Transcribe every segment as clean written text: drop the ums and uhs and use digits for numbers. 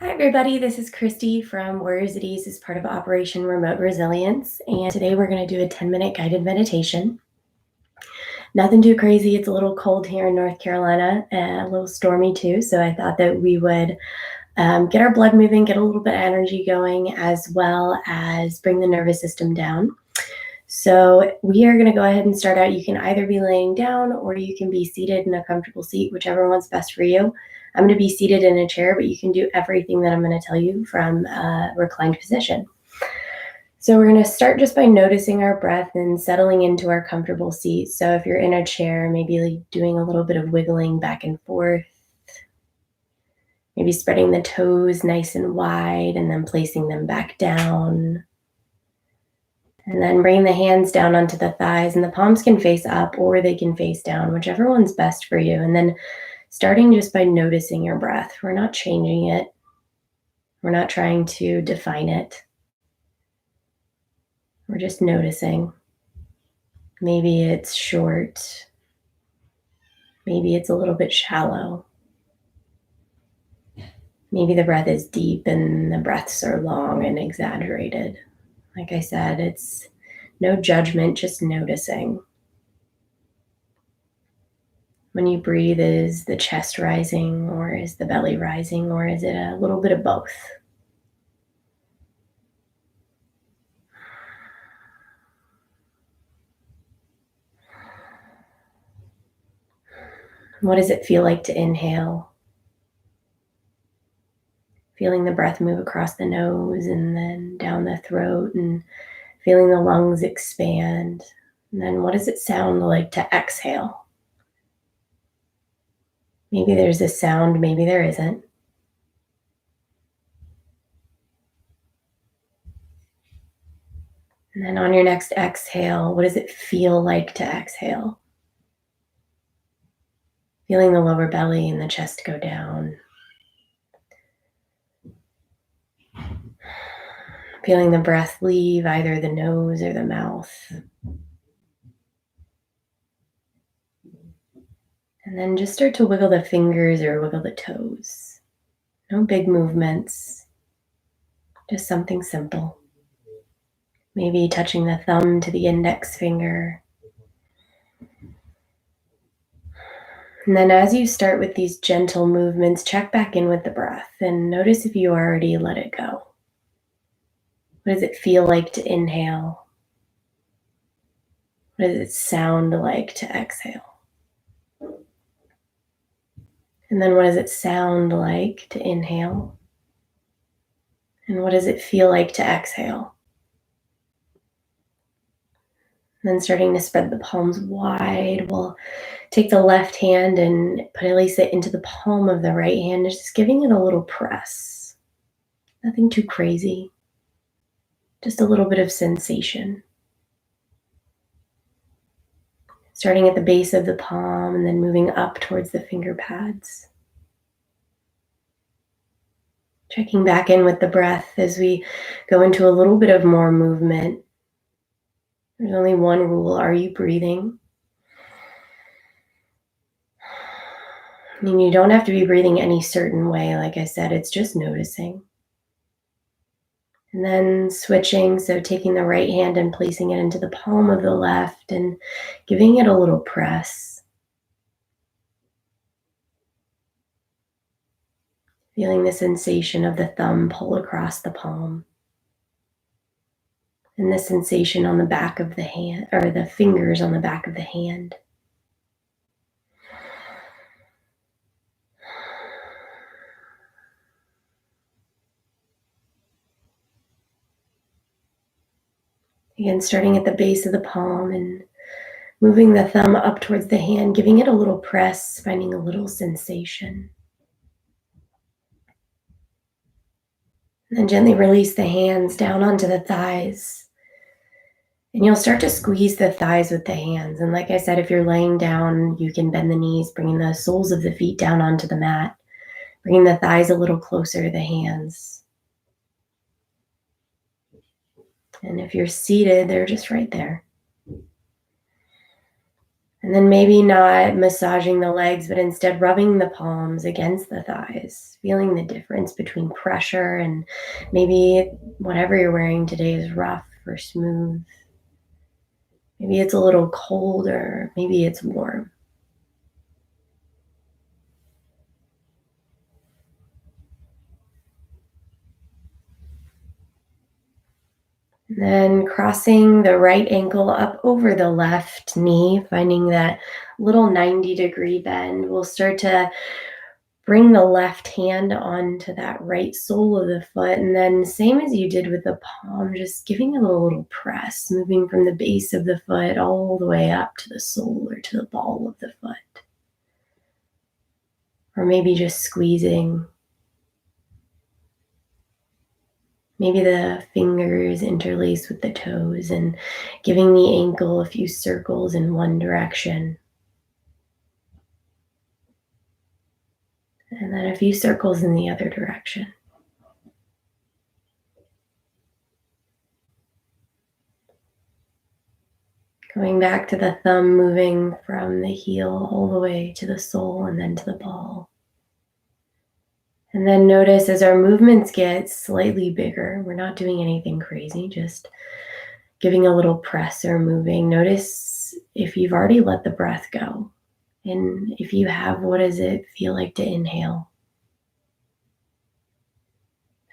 Hi, everybody. This is Christie from Warriors at Ease as part of Operation Remote Resilience. And today we're going to do a 10-minute guided meditation. Nothing too crazy. It's a little cold here in North Carolina, a little stormy too. So I thought that we would get our blood moving, get a little bit of energy going, as well as bring the nervous system down. So we are going to go ahead and start out. You can either be laying down or you can be seated in a comfortable seat, whichever one's best for you. I'm going to be seated in a chair, but you can do everything that I'm going to tell you from a reclined position. So we're going to start just by noticing our breath and settling into our comfortable seat. So if you're in a chair, maybe doing a little bit of wiggling back and forth, maybe spreading the toes nice and wide and then placing them back down. And then bring the hands down onto the thighs, and the palms can face up or they can face down, whichever one's best for you. And then starting just by noticing your breath. We're not changing it. We're not trying to define it. We're just noticing. Maybe it's short. Maybe it's a little bit shallow. Maybe the breath is deep and the breaths are long and exaggerated. Like I said, it's no judgment, just noticing. When you breathe, is the chest rising or is the belly rising, or is it a little bit of both? What does it feel like to inhale? Feeling the breath move across the nose and then down the throat, and feeling the lungs expand. And then what does it sound like to exhale? Maybe there's a sound, maybe there isn't. And then on your next exhale, what does it feel like to exhale? Feeling the lower belly and the chest go down. Feeling the breath leave either the nose or the mouth. And then just start to wiggle the fingers or wiggle the toes. No big movements, just something simple. Maybe touching the thumb to the index finger. And then as you start with these gentle movements, check back in with the breath and notice if you already let it go. What does it feel like to inhale? What does it sound like to exhale? And then what does it sound like to inhale? And what does it feel like to exhale? And then starting to spread the palms wide, we'll take the left hand and place it into the palm of the right hand, just giving it a little press. Nothing too crazy, just a little bit of sensation. Starting at the base of the palm and then moving up towards the finger pads. Checking back in with the breath as we go into a little bit of more movement. There's only one rule. Are you breathing? I mean, you don't have to be breathing any certain way. Like I said, it's just noticing. And then switching, so taking the right hand and placing it into the palm of the left and giving it a little press. Feeling the sensation of the thumb pull across the palm. And the sensation on the back of the hand, or the fingers on the back of the hand. Again, starting at the base of the palm and moving the thumb up towards the hand, giving it a little press, finding a little sensation. And then gently release the hands down onto the thighs. And you'll start to squeeze the thighs with the hands. And like I said, if you're laying down, you can bend the knees, bringing the soles of the feet down onto the mat, bringing the thighs a little closer to the hands. And if you're seated, they're just right there. And then maybe not massaging the legs, but instead rubbing the palms against the thighs, feeling the difference between pressure and maybe whatever you're wearing today is rough or smooth. Maybe it's a little cold or maybe it's warm. And then crossing the right ankle up over the left knee, finding that little 90-degree bend. We'll start to bring the left hand onto that right sole of the foot. And then, same as you did with the palm, just giving it a little press, moving from the base of the foot all the way up to the sole or to the ball of the foot. Or maybe just squeezing. Maybe the fingers interlace with the toes and giving the ankle a few circles in one direction. And then a few circles in the other direction. Going back to the thumb, moving from the heel all the way to the sole and then to the ball. And then notice as our movements get slightly bigger, we're not doing anything crazy, just giving a little press or moving. Notice if you've already let the breath go. And if you have, what does it feel like to inhale?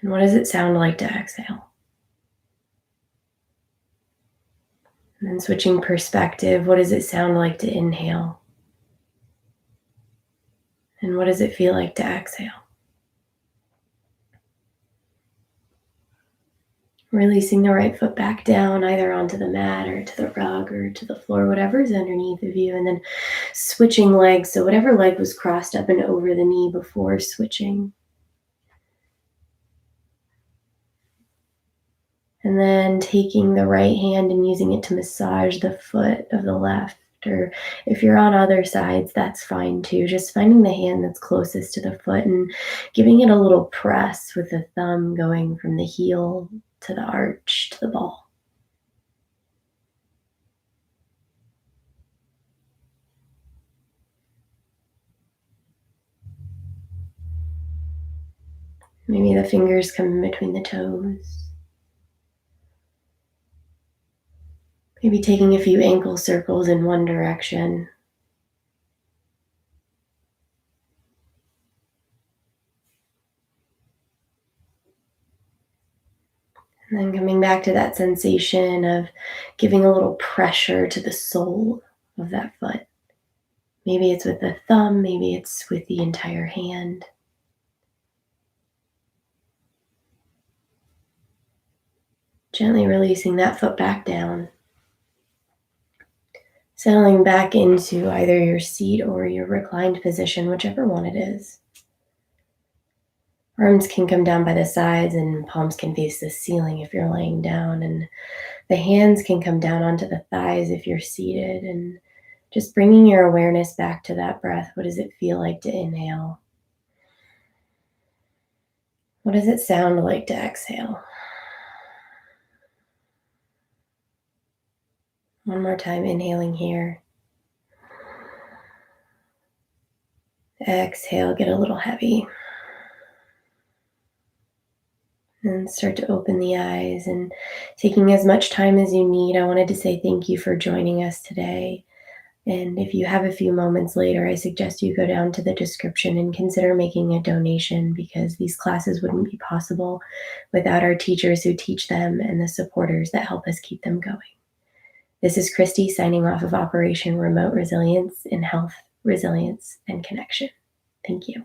And what does it sound like to exhale? And then switching perspective, what does it sound like to inhale? And what does it feel like to exhale? Releasing the right foot back down, either onto the mat or to the rug or to the floor, whatever is underneath of you. And then switching legs. So whatever leg was crossed up and over the knee before switching. And then taking the right hand and using it to massage the foot of the left. Or if you're on other sides, that's fine too. Just finding the hand that's closest to the foot and giving it a little press with the thumb going from the heel to the arch to the ball. Maybe the fingers come in between the toes. Maybe taking a few ankle circles in one direction. And then coming back to that sensation of giving a little pressure to the sole of that foot. Maybe it's with the thumb, maybe it's with the entire hand. Gently releasing that foot back down. Settling back into either your seat or your reclined position, whichever one it is. Arms can come down by the sides and palms can face the ceiling if you're laying down. And the hands can come down onto the thighs if you're seated. And just bringing your awareness back to that breath. What does it feel like to inhale? What does it sound like to exhale? One more time, inhaling here. Exhale, get a little heavy. And start to open the eyes and taking as much time as you need. I wanted to say thank you for joining us today. And if you have a few moments later, I suggest you go down to the description and consider making a donation because these classes wouldn't be possible without our teachers who teach them and the supporters that help us keep them going. This is Christie signing off of Operation Remote Resilience in Health, Resilience, and Connection. Thank you.